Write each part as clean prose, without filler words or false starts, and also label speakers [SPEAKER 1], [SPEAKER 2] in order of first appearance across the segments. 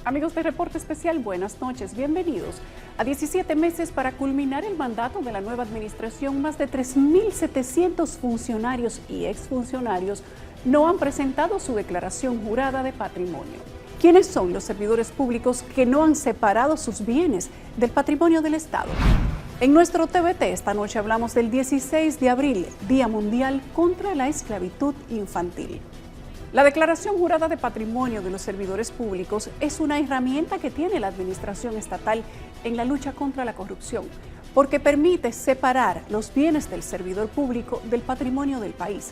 [SPEAKER 1] Amigos de Reporte Especial, buenas noches, bienvenidos. A 17 meses para culminar el mandato de la nueva administración, más de 3.700 funcionarios y exfuncionarios no han presentado su declaración jurada de patrimonio. ¿Quiénes son los servidores públicos que no han separado sus bienes del patrimonio del Estado? En nuestro TVT esta noche hablamos del 16 de abril, Día Mundial contra la Esclavitud Infantil. La declaración jurada de patrimonio de los servidores públicos es una herramienta que tiene la administración estatal en la lucha contra la corrupción, porque permite separar los bienes del servidor público del patrimonio del país.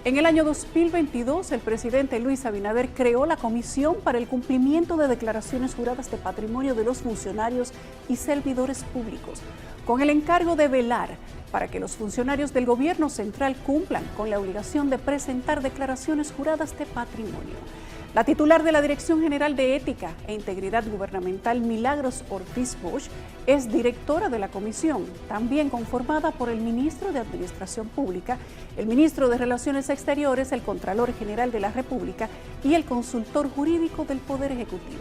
[SPEAKER 1] En el año 2022, el presidente Luis Abinader creó la Comisión para el Cumplimiento de Declaraciones Juradas de Patrimonio de los Funcionarios y Servidores Públicos, con el encargo de velar para que los funcionarios del gobierno central cumplan con la obligación de presentar declaraciones juradas de patrimonio. La titular de la Dirección General de Ética e Integridad Gubernamental, Milagros Ortiz Bosch, es directora de la comisión, también conformada por el ministro de Administración Pública, el ministro de Relaciones Exteriores, el Contralor General de la República y el consultor jurídico del Poder Ejecutivo.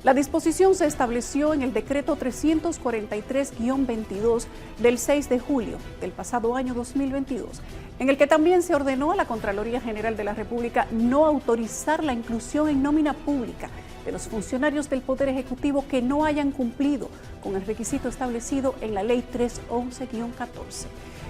[SPEAKER 1] La disposición se estableció en el decreto 343-22 del 6 de julio del pasado año 2022, en el que también se ordenó a la Contraloría General de la República no autorizar la inclusión en nómina pública de los funcionarios del Poder Ejecutivo que no hayan cumplido con el requisito establecido en la Ley 311-14.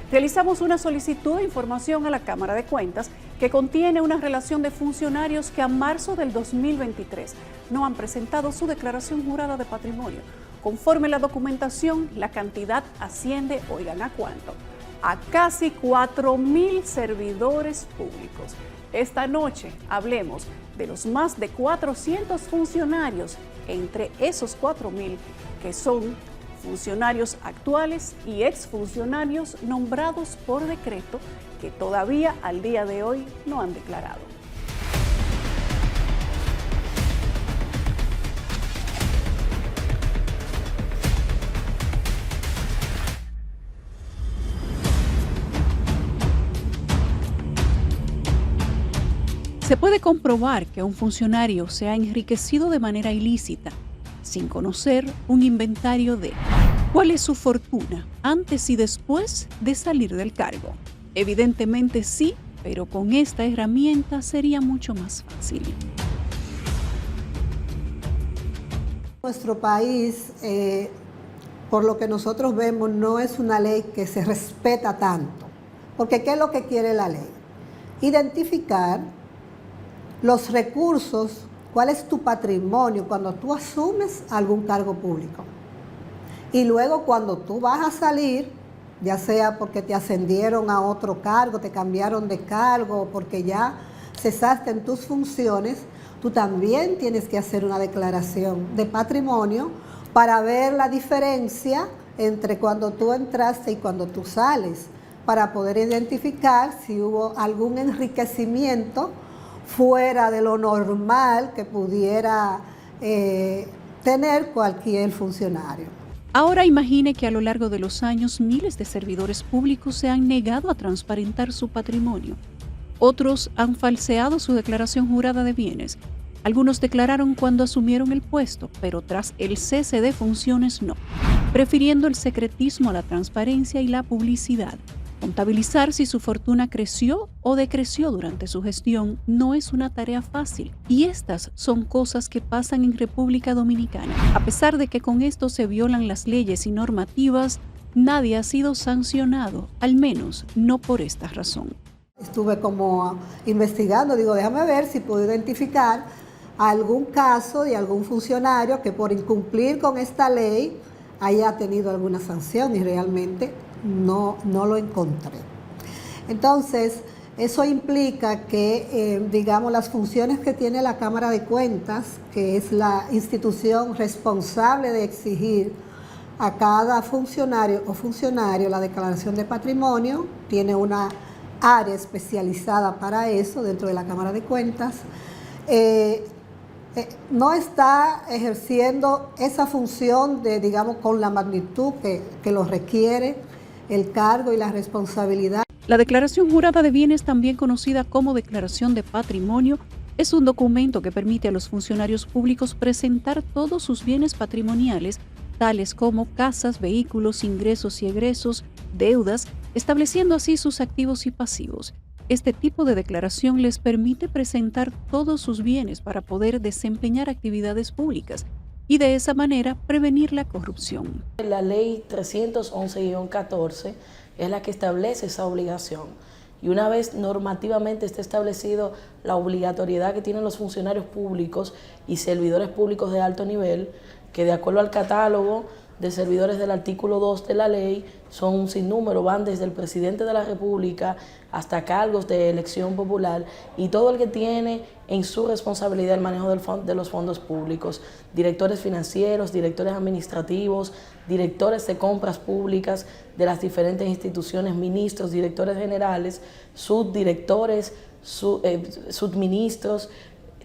[SPEAKER 1] Realizamos una solicitud de información a la Cámara de Cuentas que contiene una relación de funcionarios que a marzo del 2023 no han presentado su declaración jurada de patrimonio. Conforme la documentación, la cantidad asciende, oigan a cuánto, a casi 4.000 servidores públicos. Esta noche hablemos de los más de 400 funcionarios, entre esos 4.000 que son funcionarios actuales y exfuncionarios nombrados por decreto que todavía al día de hoy no han declarado. Se puede comprobar que un funcionario se ha enriquecido de manera ilícita sin conocer un inventario de cuál es su fortuna antes y después de salir del cargo. Evidentemente sí, pero con esta herramienta sería mucho más fácil.
[SPEAKER 2] Nuestro país, por lo que nosotros vemos, no es una ley que se respeta tanto. Porque ¿qué es lo que quiere la ley? Identificar los recursos. ¿Cuál es tu patrimonio cuando tú asumes algún cargo público? Y luego cuando tú vas a salir, ya sea porque te ascendieron a otro cargo, te cambiaron de cargo, o porque ya cesaste en tus funciones, tú también tienes que hacer una declaración de patrimonio para ver la diferencia entre cuando tú entraste y cuando tú sales, para poder identificar si hubo algún enriquecimiento fuera de lo normal que pudiera tener cualquier funcionario.
[SPEAKER 1] Ahora imagine que a lo largo de los años miles de servidores públicos se han negado a transparentar su patrimonio. Otros han falseado su declaración jurada de bienes. Algunos declararon cuando asumieron el puesto, pero tras el cese de funciones no, prefiriendo el secretismo a la transparencia y la publicidad. Contabilizar si su fortuna creció o decreció durante su gestión no es una tarea fácil, y estas son cosas que pasan en República Dominicana. A pesar de que con esto se violan las leyes y normativas, nadie ha sido sancionado, al menos no por esta razón.
[SPEAKER 2] Estuve como investigando, déjame ver si puedo identificar algún caso de algún funcionario que por incumplir con esta ley haya tenido alguna sanción, y realmente no lo encontré. Entonces, eso implica que, las funciones que tiene la Cámara de Cuentas, que es la institución responsable de exigir a cada funcionario o funcionario la declaración de patrimonio, tiene una área especializada para eso dentro de la Cámara de Cuentas, no está ejerciendo esa función con la magnitud que lo requiere el cargo y la responsabilidad.
[SPEAKER 1] La declaración jurada de bienes, también conocida como declaración de patrimonio, Es un documento que permite a los funcionarios públicos presentar todos sus bienes patrimoniales, tales como casas, vehículos, ingresos y egresos, deudas, estableciendo así sus activos y pasivos. Este tipo de declaración les permite presentar todos sus bienes para poder desempeñar actividades públicas y de esa manera prevenir la corrupción.
[SPEAKER 3] La ley 311-14 es la que establece esa obligación. Y una vez normativamente esté establecido la obligatoriedad que tienen los funcionarios públicos y servidores públicos de alto nivel, que de acuerdo al catálogo de servidores del artículo 2 de la ley, son un sinnúmero, van desde el presidente de la República hasta cargos de elección popular y todo el que tiene en su responsabilidad el manejo de los fondos públicos, directores financieros, directores administrativos, directores de compras públicas de las diferentes instituciones, ministros, directores generales, subdirectores, subministros,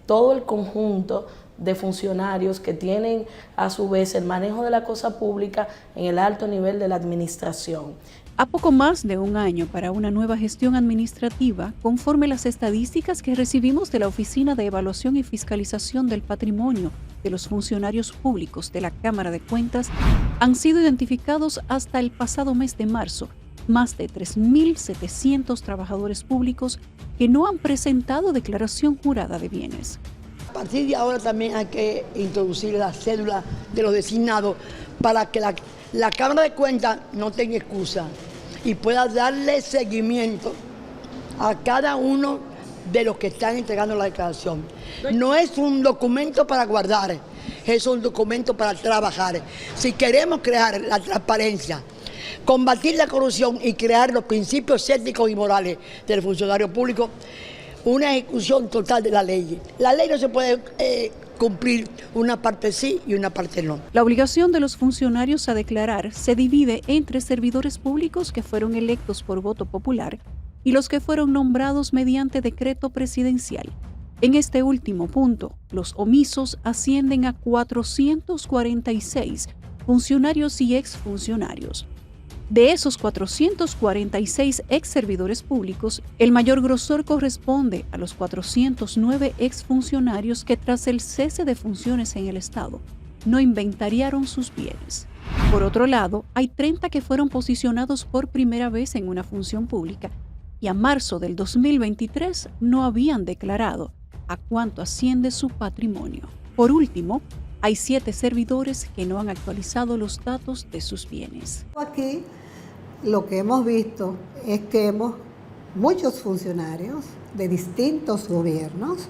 [SPEAKER 3] todo el conjunto de funcionarios que tienen a su vez el manejo de la cosa pública en el alto nivel de la administración.
[SPEAKER 1] A poco más de un año para una nueva gestión administrativa, conforme las estadísticas que recibimos de la Oficina de Evaluación y Fiscalización del Patrimonio de los Funcionarios Públicos de la Cámara de Cuentas, han sido identificados hasta el pasado mes de marzo más de 3.700 trabajadores públicos que no han presentado declaración jurada de bienes.
[SPEAKER 4] A partir de ahora también hay que introducir la cédula de los designados para que la Cámara de Cuentas no tenga excusa y pueda darle seguimiento a cada uno de los que están entregando la declaración. No es un documento para guardar, es un documento para trabajar. Si queremos crear la transparencia, combatir la corrupción y crear los principios éticos y morales del funcionario público, una ejecución total de la ley. La ley no se puede cumplir una parte sí y una parte no.
[SPEAKER 1] La obligación de los funcionarios a declarar se divide entre servidores públicos que fueron electos por voto popular y los que fueron nombrados mediante decreto presidencial. En este último punto, los omisos ascienden a 446 funcionarios y exfuncionarios. De esos 446 ex servidores públicos, el mayor grosor corresponde a los 409 exfuncionarios que tras el cese de funciones en el Estado no inventariaron sus bienes. Por otro lado, hay 30 que fueron posicionados por primera vez en una función pública y a marzo del 2023 no habían declarado a cuánto asciende su patrimonio. Por último, hay 7 servidores que no han actualizado los datos de sus bienes.
[SPEAKER 2] Aquí lo que hemos visto es que muchos funcionarios de distintos gobiernos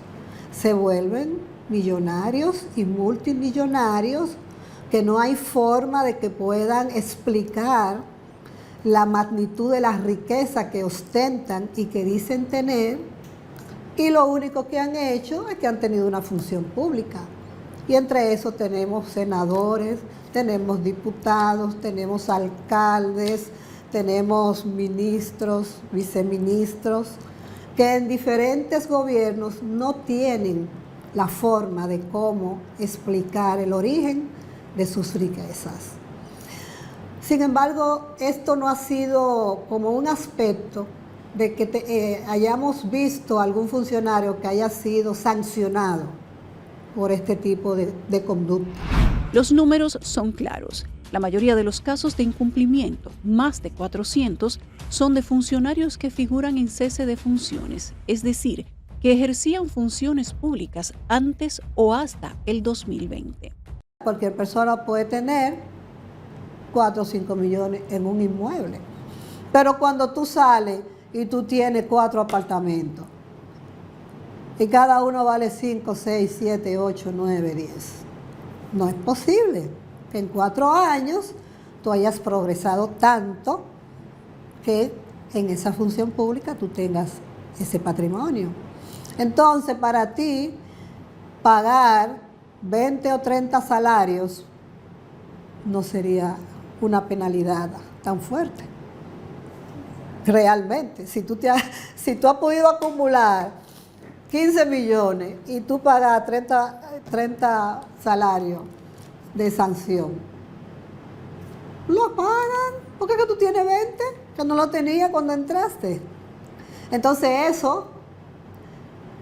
[SPEAKER 2] se vuelven millonarios y multimillonarios que no hay forma de que puedan explicar la magnitud de la riqueza que ostentan y que dicen tener, y lo único que han hecho es que han tenido una función pública. Y entre eso tenemos senadores, tenemos diputados, tenemos alcaldes, tenemos ministros, viceministros, que en diferentes gobiernos no tienen la forma de cómo explicar el origen de sus riquezas. Sin embargo, esto no ha sido como un aspecto de que hayamos visto algún funcionario que haya sido sancionado por este tipo de conducta.
[SPEAKER 1] Los números son claros. La mayoría de los casos de incumplimiento, más de 400, son de funcionarios que figuran en cese de funciones, es decir, que ejercían funciones públicas antes o hasta el 2020.
[SPEAKER 2] Cualquier persona puede tener 4 o 5 millones en un inmueble, pero cuando tú sales y tú tienes 4 apartamentos, y cada uno vale 5, 6, 7, 8, 9, 10. No es posible que en 4 años tú hayas progresado tanto que en esa función pública tú tengas ese patrimonio. Entonces, para ti, pagar 20 o 30 salarios no sería una penalidad tan fuerte. Realmente, si tú has podido acumular 15 millones y tú pagas 30 salarios de sanción, lo pagan, porque es que tú tienes 20, que no lo tenías cuando entraste. Entonces eso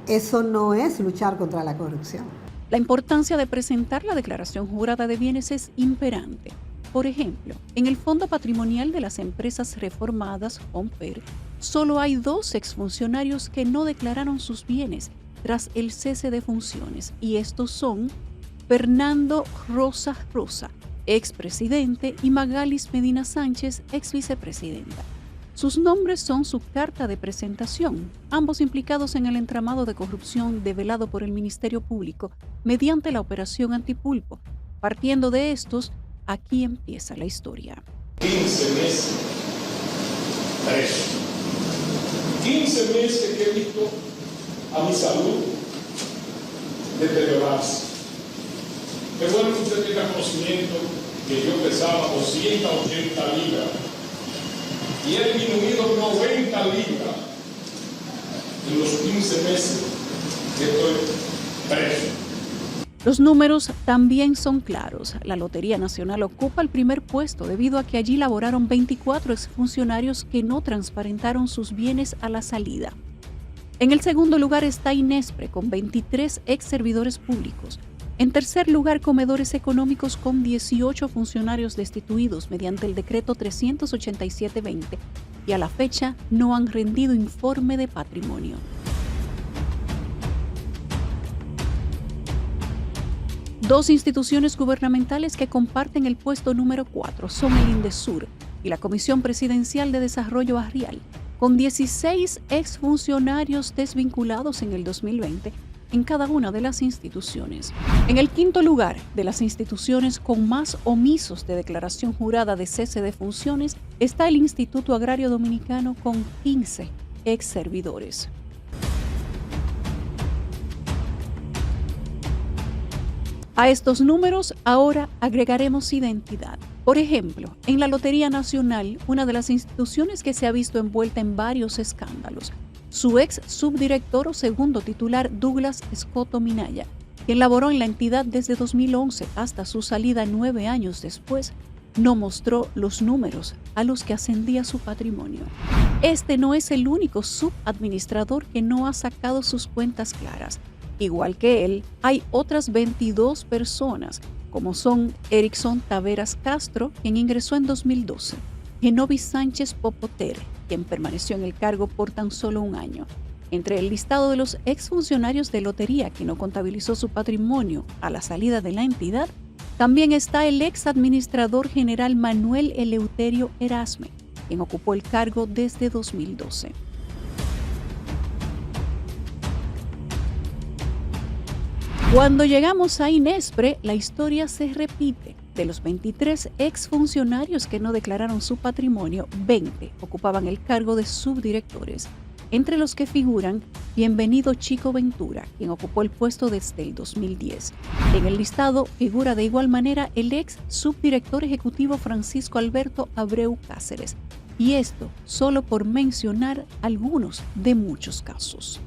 [SPEAKER 2] Eso no es luchar contra la corrupción.
[SPEAKER 1] La importancia de presentar la declaración jurada de bienes es imperante. Por ejemplo, en el Fondo Patrimonial de las Empresas Reformadas, FOMPER, solo hay 2 exfuncionarios que no declararon sus bienes tras el cese de funciones, y estos son Fernando Rosa, expresidente, y Magalis Medina Sánchez, exvicepresidenta. Sus nombres son su carta de presentación, ambos implicados en el entramado de corrupción develado por el Ministerio Público mediante la Operación Antipulpo. Partiendo de estos, aquí empieza la historia.
[SPEAKER 5] 15 meses preso. 15 meses que he visto a mi salud deteriorarse. Es bueno que usted tenga conocimiento que yo pesaba 280 libras y he disminuido 90 libras en los 15 meses que estoy preso.
[SPEAKER 1] Los números también son claros. La Lotería Nacional ocupa el primer puesto debido a que allí laboraron 24 exfuncionarios que no transparentaron sus bienes a la salida. En el segundo lugar está Inespre con 23 ex servidores públicos. En tercer lugar, Comedores Económicos con 18 funcionarios destituidos mediante el decreto 387-20 y a la fecha no han rendido informe de patrimonio. Dos instituciones gubernamentales que comparten el puesto número 4 son el INDESUR y la Comisión Presidencial de Desarrollo Barrial, con 16 exfuncionarios desvinculados en el 2020 en cada una de las instituciones. En el quinto lugar de las instituciones con más omisos de declaración jurada de cese de funciones está el Instituto Agrario Dominicano con 15 ex servidores. A estos números ahora agregaremos identidad. Por ejemplo, en la Lotería Nacional, una de las instituciones que se ha visto envuelta en varios escándalos, su ex subdirector o segundo titular Douglas Escoto Minaya, quien laboró en la entidad desde 2011 hasta su salida 9 años después, no mostró los números a los que ascendía su patrimonio. Este no es el único subadministrador que no ha sacado sus cuentas claras. Igual que él, hay otras 22 personas, como son Erickson Taveras Castro, quien ingresó en 2012, Genovis Sánchez Popoter, quien permaneció en el cargo por tan solo 1 año. Entre el listado de los exfuncionarios de Lotería que no contabilizó su patrimonio a la salida de la entidad, también está el ex administrador general Manuel Eleuterio Erasme, quien ocupó el cargo desde 2012. Cuando llegamos a Inespre, la historia se repite. De los 23 exfuncionarios que no declararon su patrimonio, 20 ocupaban el cargo de subdirectores, entre los que figuran Bienvenido Chico Ventura, quien ocupó el puesto desde el 2010. En el listado figura de igual manera el ex subdirector ejecutivo Francisco Alberto Abreu Cáceres, y esto solo por mencionar algunos de muchos casos.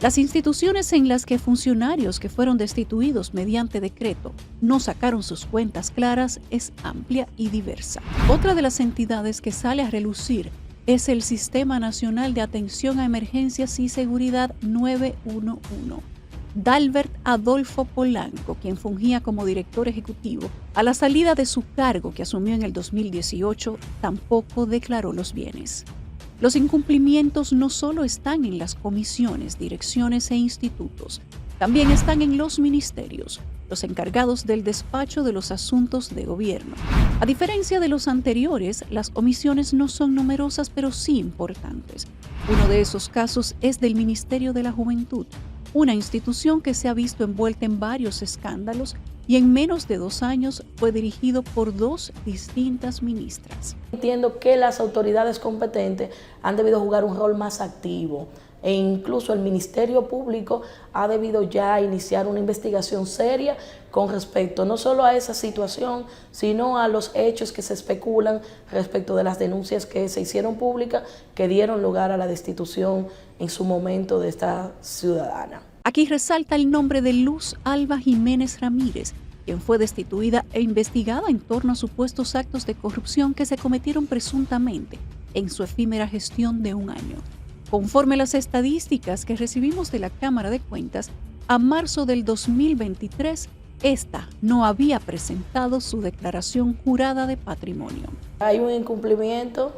[SPEAKER 1] Las instituciones en las que funcionarios que fueron destituidos mediante decreto no sacaron sus cuentas claras es amplia y diversa. Otra de las entidades que sale a relucir es el Sistema Nacional de Atención a Emergencias y Seguridad 911. Dalbert Adolfo Polanco, quien fungía como director ejecutivo, a la salida de su cargo que asumió en el 2018, tampoco declaró los bienes. Los incumplimientos no solo están en las comisiones, direcciones e institutos, también están en los ministerios, los encargados del despacho de los asuntos de gobierno. A diferencia de los anteriores, las omisiones no son numerosas, pero sí importantes. Uno de esos casos es del Ministerio de la Juventud, una institución que se ha visto envuelta en varios escándalos y en menos de 2 años fue dirigido por 2 distintas ministras.
[SPEAKER 3] Entiendo que las autoridades competentes han debido jugar un rol más activo e incluso el Ministerio Público ha debido ya iniciar una investigación seria con respecto no solo a esa situación, sino a los hechos que se especulan respecto de las denuncias que se hicieron públicas que dieron lugar a la destitución en su momento de esta ciudadana.
[SPEAKER 1] Aquí resalta el nombre de Luz Alba Jiménez Ramírez, quien fue destituida e investigada en torno a supuestos actos de corrupción que se cometieron presuntamente en su efímera gestión de un año. Conforme las estadísticas que recibimos de la Cámara de Cuentas, a marzo del 2023, esta no había presentado su declaración jurada de patrimonio.
[SPEAKER 3] Hay un incumplimiento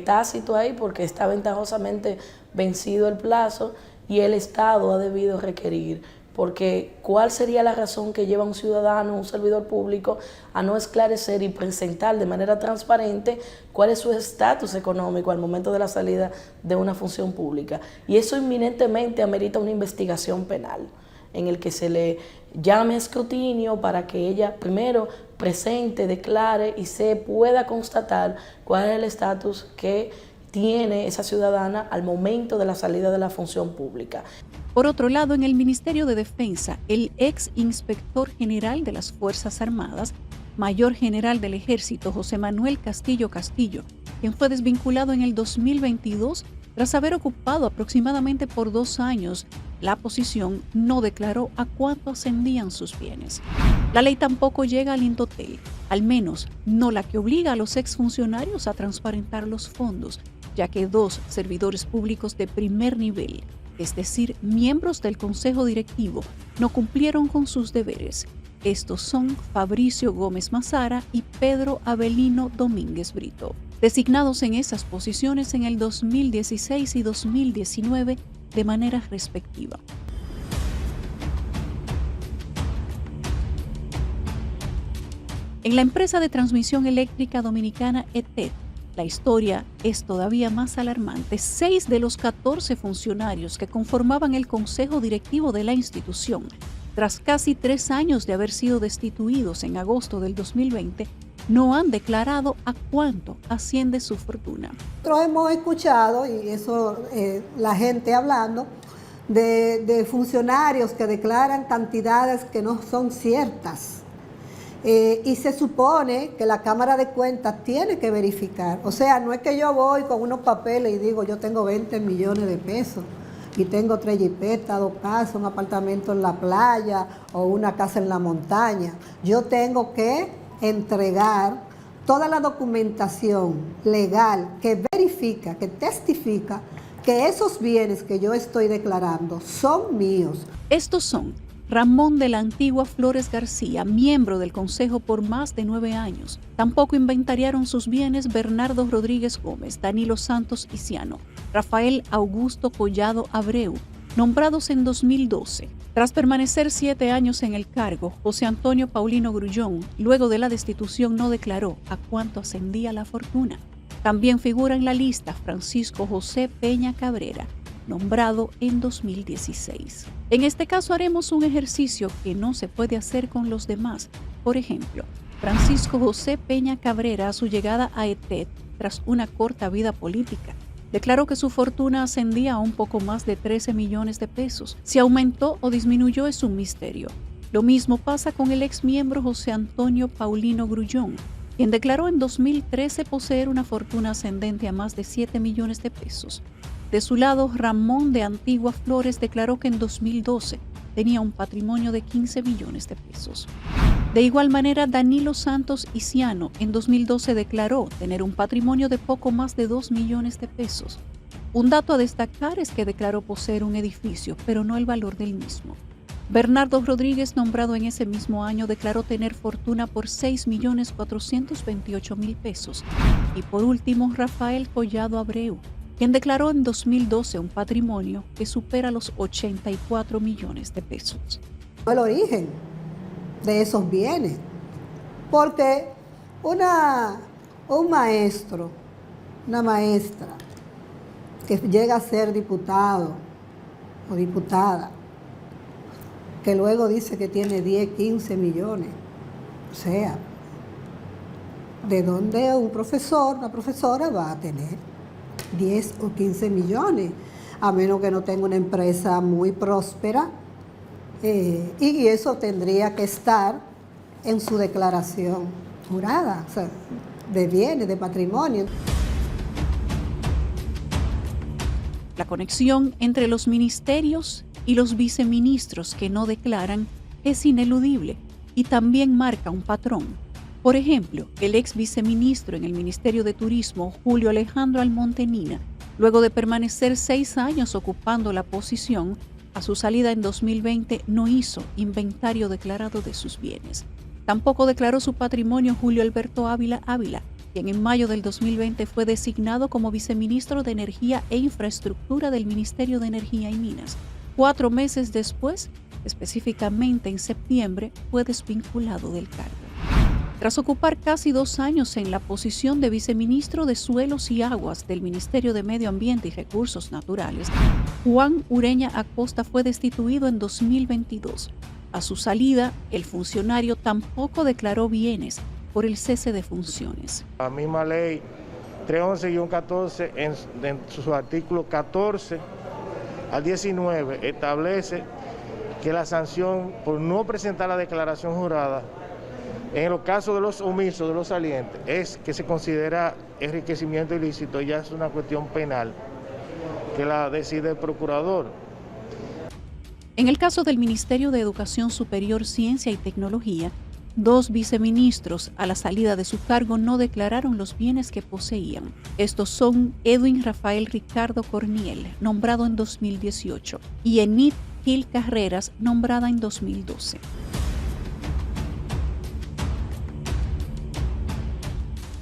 [SPEAKER 3] tácito ahí porque está ventajosamente vencido el plazo y el Estado ha debido requerir. Porque ¿cuál sería la razón que lleva a un ciudadano, un servidor público, a no esclarecer y presentar de manera transparente cuál es su estatus económico al momento de la salida de una función pública? Y eso inminentemente amerita una investigación penal en el que se le llame a escrutinio para que ella primero presente, declare y se pueda constatar cuál es el estatus que tiene esa ciudadana al momento de la salida de la función pública.
[SPEAKER 1] Por otro lado, en el Ministerio de Defensa, el ex inspector general de las Fuerzas Armadas, mayor general del Ejército José Manuel Castillo Castillo, quien fue desvinculado en el 2022 tras haber ocupado aproximadamente por 2 años la posición, no declaró a cuánto ascendían sus bienes. La ley tampoco llega al Indotel, al menos no la que obliga a los exfuncionarios a transparentar los fondos, ya que 2 servidores públicos de primer nivel, es decir, miembros del Consejo Directivo, no cumplieron con sus deberes. Estos son Fabricio Gómez Mazara y Pedro Avelino Domínguez Brito, designados en esas posiciones en el 2016 y 2019 de manera respectiva. En la empresa de transmisión eléctrica dominicana ETED, la historia es todavía más alarmante. 6 de los 14 funcionarios que conformaban el consejo directivo de la institución, tras casi 3 años de haber sido destituidos en agosto del 2020, no han declarado a cuánto asciende su fortuna.
[SPEAKER 2] Nosotros hemos escuchado, y eso la gente hablando, de funcionarios que declaran cantidades que no son ciertas. Y se supone que la Cámara de Cuentas tiene que verificar. O sea, no es que yo voy con unos papeles y digo, yo tengo 20 millones de pesos y tengo 3 jipetas, 2 casas, un apartamento en la playa o una casa en la montaña. Yo tengo que entregar toda la documentación legal que verifica, que testifica que esos bienes que yo estoy declarando son míos.
[SPEAKER 1] Estos son Ramón de la Antigua Flores García, miembro del Consejo por más de 9 años. Tampoco inventariaron sus bienes Bernardo Rodríguez Gómez, Danilo Santos Iciano, Rafael Augusto Collado Abreu, nombrados en 2012. Tras permanecer 7 años en el cargo, José Antonio Paulino Grullón, luego de la destitución, no declaró a cuánto ascendía la fortuna. También figura en la lista Francisco José Peña Cabrera, nombrado en 2016. En este caso haremos un ejercicio que no se puede hacer con los demás. Por ejemplo, Francisco José Peña Cabrera, a su llegada a ETED, tras una corta vida política, declaró que su fortuna ascendía a un poco más de 13 millones de pesos. Si aumentó o disminuyó es un misterio. Lo mismo pasa con el exmiembro José Antonio Paulino Grullón, quien declaró en 2013 poseer una fortuna ascendente a más de 7 millones de pesos. De su lado, Ramón de Antigua Flores declaró que en 2012 tenía un patrimonio de 15 millones de pesos. De igual manera, Danilo Santos Iciano en 2012 declaró tener un patrimonio de poco más de 2 millones de pesos. Un dato a destacar es que declaró poseer un edificio, pero no el valor del mismo. Bernardo Rodríguez, nombrado en ese mismo año, declaró tener fortuna por 6.428.000 pesos. Y por último, Rafael Collado Abreu, quien declaró en 2012 un patrimonio que supera los 84 millones de pesos.
[SPEAKER 2] El origen de esos bienes, porque un maestro, una maestra que llega a ser diputado o diputada, que luego dice que tiene 10, 15 millones, o sea, ¿de dónde un profesor, una profesora va a tener 10 o 15 millones? A menos que no tenga una empresa muy próspera, y eso tendría que estar en su declaración jurada, o sea, de bienes, de patrimonio.
[SPEAKER 1] La conexión entre los ministerios y los viceministros que no declaran es ineludible y también marca un patrón. Por ejemplo, el ex viceministro en el Ministerio de Turismo, Julio Alejandro Almontenina, luego de permanecer 6 años ocupando la posición, a su salida en 2020 no hizo inventario declarado de sus bienes. Tampoco declaró su patrimonio Julio Alberto Ávila, quien en mayo del 2020 fue designado como viceministro de Energía e Infraestructura del Ministerio de Energía y Minas. 4 meses después, específicamente en septiembre, fue desvinculado del cargo. Tras ocupar casi 2 años en la posición de viceministro de Suelos y Aguas del Ministerio de Medio Ambiente y Recursos Naturales, Juan Ureña Acosta fue destituido en 2022. A su salida, el funcionario tampoco declaró bienes por el cese de funciones.
[SPEAKER 6] La misma ley 311-14 en su artículo 14 al 19 establece que la sanción por no presentar la declaración jurada en los casos de los omisos, de los salientes, es que se considera enriquecimiento ilícito y ya es una cuestión penal que la decide el procurador.
[SPEAKER 1] En el caso del Ministerio de Educación Superior, Ciencia y Tecnología, 2 viceministros a la salida de su cargo no declararon los bienes que poseían. Estos son Edwin Rafael Ricardo Corniel, nombrado en 2018, y Enid Gil Carreras, nombrada en 2012.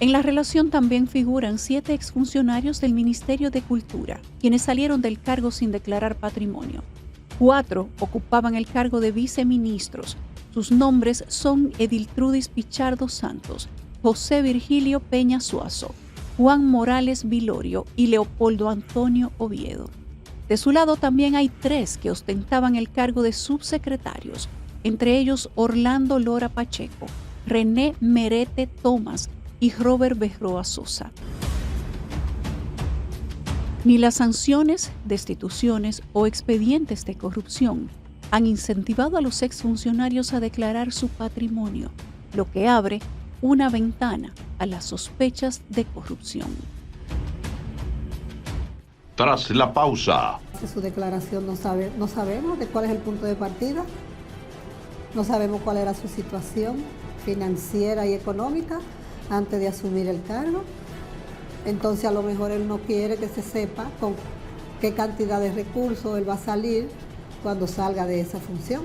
[SPEAKER 1] En la relación también figuran 7 exfuncionarios del Ministerio de Cultura, quienes salieron del cargo sin declarar patrimonio. 4 ocupaban el cargo de viceministros. Sus nombres son Ediltrudis Pichardo Santos, José Virgilio Peña Suazo, Juan Morales Vilorio y Leopoldo Antonio Oviedo. De su lado también hay 3 que ostentaban el cargo de subsecretarios, entre ellos Orlando Lora Pacheco, René Merete Tomás y Robert Berroa Sosa. Ni las sanciones, destituciones o expedientes de corrupción han incentivado a los exfuncionarios a declarar su patrimonio, lo que abre una ventana a las sospechas de corrupción.
[SPEAKER 7] Tras la pausa.
[SPEAKER 2] Su declaración no sabemos de cuál es el punto de partida, no sabemos cuál era su situación financiera y económica antes de asumir el cargo. Entonces a lo mejor él no quiere que se sepa con qué cantidad de recursos él va a salir cuando salga de esa función.